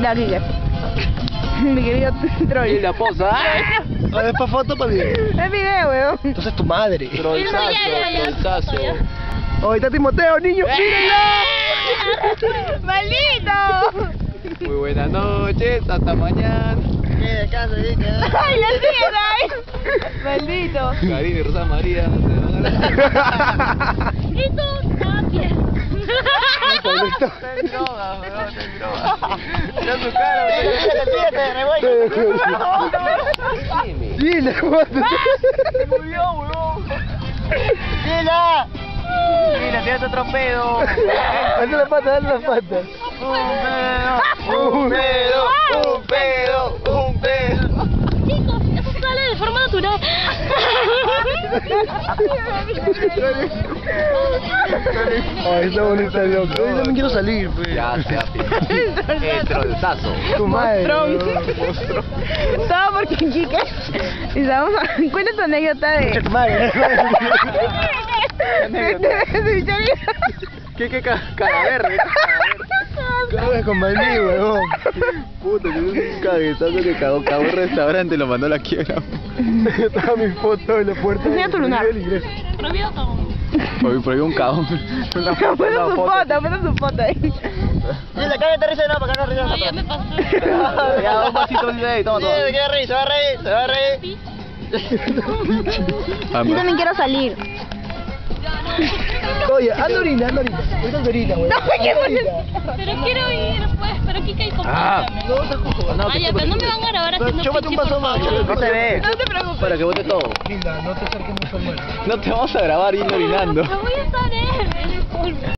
Ya, Kike. Mi querido troll. Y la posa. Ah, después foto para video. Es video, weón. Entonces tu madre. Trollazo. Oh, ahí está Timoteo, niño. ¡Mírenlo! ¡Maldito! Muy buenas noches, hasta mañana. ¡Ay, la siguen ahí! ¡Maldito! Karina y Rosa María. Y tú también. Está en droga, weón, está en droga. Mira su cara, Gila, Se murió, weón. Gila. Mira, tírate otro pedo. Dale la pata, dale la pata. Un pedo. Chicos, eso sale de forma natural. Ay, está bonita, loco. Yo también quiero salir, pues. Ya, el trollazo. Tu madre. Monstrón. Todo porque Kike. Y vamos a... Cuenta tu anécdota de... Tu madre. ¿Qué cara verde? Cagas con maní, huevón. Puta, que es un caguetazo que cagó el restaurante y lo mandó a la quiebra. Estaba mi foto en la puerta. Enseña tu lunar. del ingreso. Prohibido cagón. Por ahí un cagón. Puso su foto ahí. Gila, cállate risa de nada para cagar risa. No, ya me pasó. Ya, un vasito de ahí, toma todo. Se va a reír, se va a reír, se va a reír. Yo también quiero salir. Oye, anda orina. Ahorita anda orina, huevón. Pero quiero ir, pues. Pero Kika, y Ah. compártame. Ay, pero no me van a grabar haciendo Chúpate un pichi, paso por más. favor. No se ve. No te preocupes. Para que bote todo. Linda, no te acerques mucho al muerto. No te vamos a grabar yendo orinando. Me voy a estar disculpa.